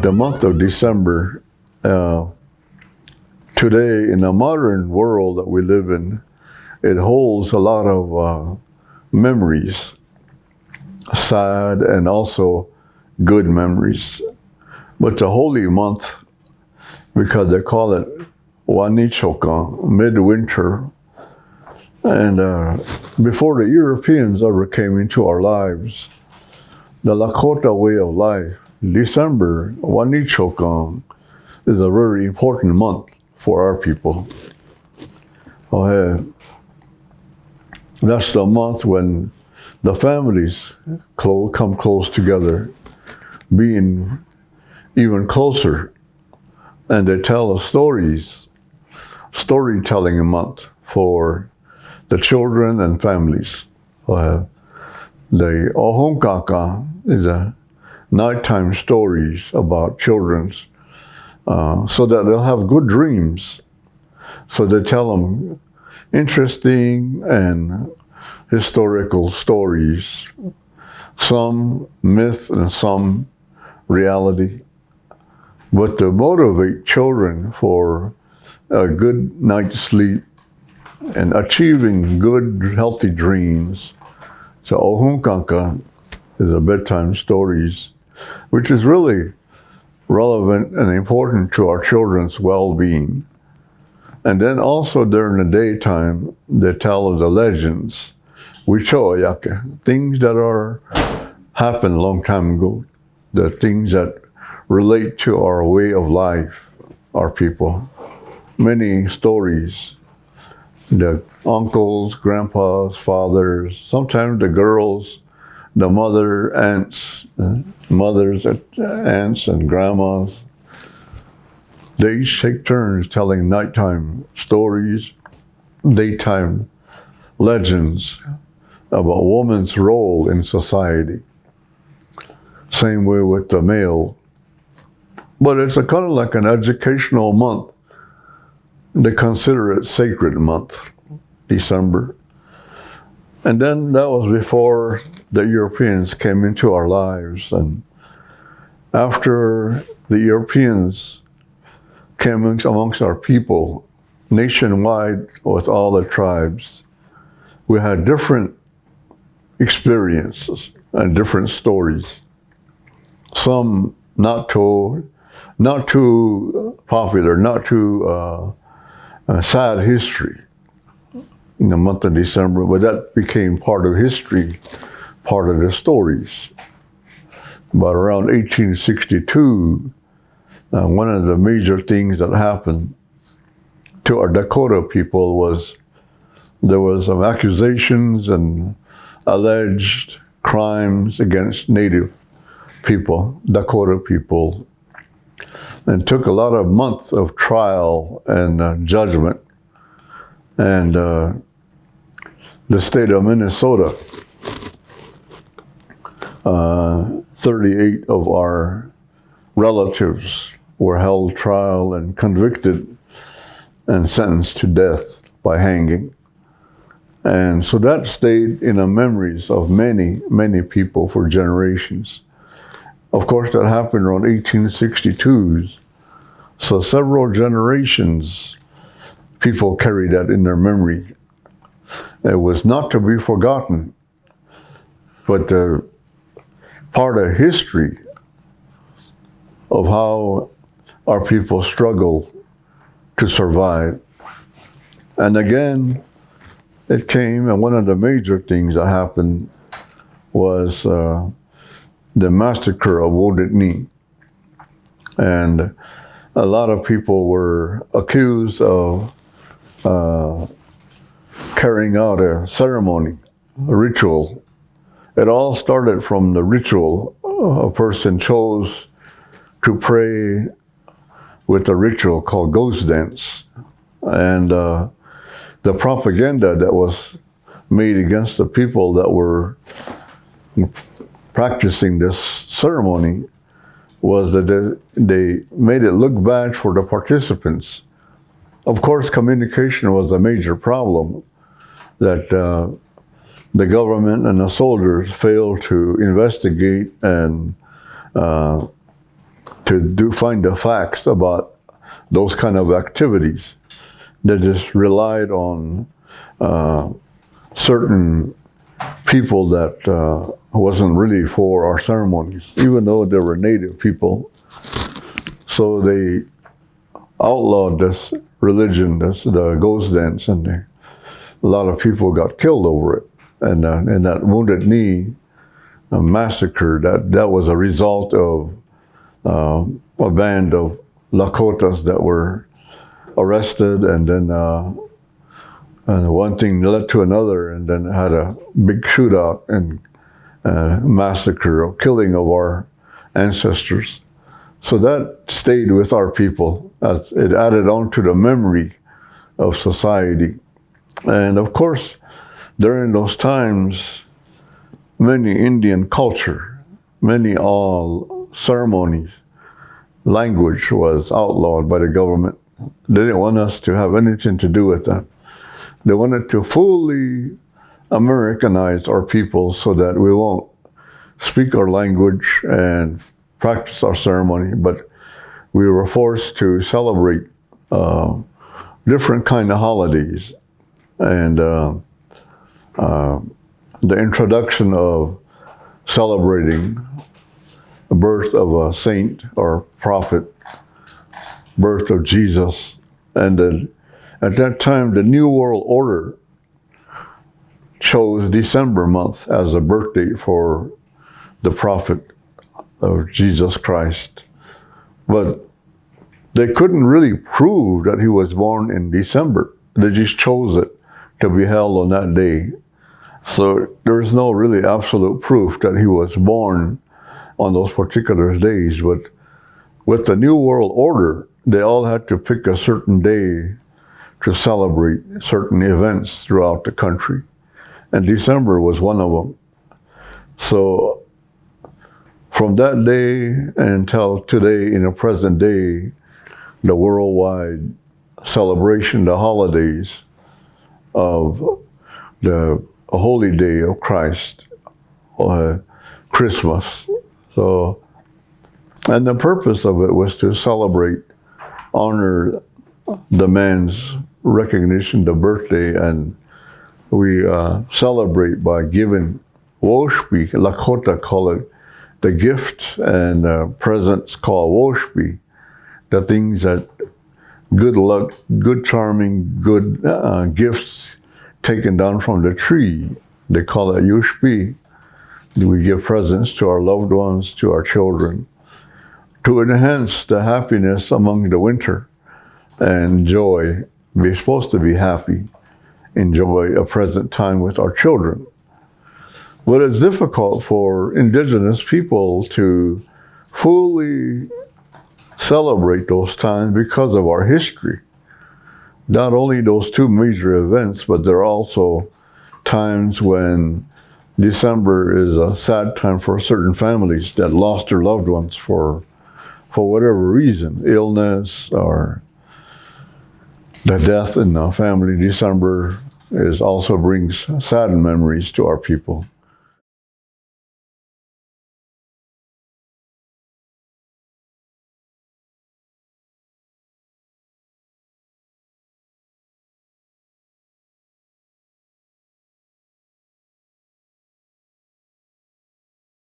The month of December, today in the modern world that we live in, it holds a lot of memories, sad and also good memories. But it's a holy month because they call it Wanichoka, midwinter. And before the Europeans ever came into our lives, the Lakota way of life, December, Wanichoka, is a very important month for our people. That's the month when the families come close together, being even closer, and they tell us storytelling month for the children and families. The Ohonkaka is a nighttime stories about children's, so that they'll have good dreams. So they tell them interesting and historical stories, some myth and some reality, but to motivate children for a good night's sleep and achieving good, healthy dreams. So Ohunkanka is a bedtime stories, which is really relevant and important to our children's well-being. And then also during the daytime, they tell of the legends, Wichoyake, things that happened a long time ago, the things that relate to our way of life, our people. Many stories, the uncles, grandpas, fathers, sometimes the girls, the mothers, aunts, and grandmas. They each take turns telling nighttime stories, daytime legends about woman's role in society. Same way with the male. But it's kind of like an educational month. They consider it sacred month, December. And then that was before the Europeans came into our lives. And after the Europeans came amongst our people, nationwide with all the tribes, we had different experiences and different stories. Some not too popular, not too sad history in the month of December, but that became part of history, part of the stories. But around 1862, one of the major things that happened to our Dakota people was there was some accusations and alleged crimes against Native people, Dakota people, and took a lot of months of trial and judgment. And the state of Minnesota, 38 of our relatives were held trial and convicted and sentenced to death by hanging. And so that stayed in the memories of many, many people for generations. Of course, that happened around 1862. So several generations, people carry that in their memory. It was not to be forgotten, but part of history of how our people struggle to survive. And again, it came, and one of the major things that happened was the massacre of Wounded Knee. And a lot of people were accused of carrying out a ceremony, a ritual. It all started from the ritual. A person chose to pray with a ritual called ghost dance. And the propaganda that was made against the people that were practicing this ceremony was that they made it look bad for the participants. Of course, communication was a major problem, that the government and the soldiers failed to investigate and to find the facts about those kind of activities. They just relied on certain people that wasn't really for our ceremonies, even though they were native people. So they outlawed this religion, the ghost dance, and a lot of people got killed over it. And that Wounded Knee massacre, that was a result of a band of Lakotas that were arrested, and then and one thing led to another, and then had a big shootout and massacre of killing of our ancestors. So that stayed with our people. It added on to the memory of society. And of course, during those times, many Indian culture, many all ceremonies, language was outlawed by the government. They didn't want us to have anything to do with that. They wanted to fully Americanize our people so that we won't speak our language and practice our ceremony, but we were forced to celebrate different kind of holidays. And the introduction of celebrating the birth of a saint or prophet, birth of Jesus. And then at that time, the New World Order chose December month as a birthday for the prophet of Jesus Christ. But they couldn't really prove that he was born in December. They just chose it to be held on that day. So there's no really absolute proof that he was born on those particular days. But with the New World Order, they all had to pick a certain day to celebrate certain events throughout the country. And December was one of them. So from that day until today, in the present day, the worldwide celebration, the holidays of the holy day of Christ, Christmas. So, and the purpose of it was to celebrate, honor the man's recognition, the birthday, and we celebrate by giving woshpi. Lakota call it the gift, and presents called woshpi, the things that good luck, good charming, good gifts taken down from the tree. They call it yushpi. We give presents to our loved ones, to our children, to enhance the happiness among the winter and joy. We're supposed to be happy, enjoy a present time with our children. But it's difficult for indigenous people to fully celebrate those times because of our history. Not only those two major events, but there are also times when December is a sad time for certain families that lost their loved ones for whatever reason, illness or the death in the family. December also brings sad memories to our people.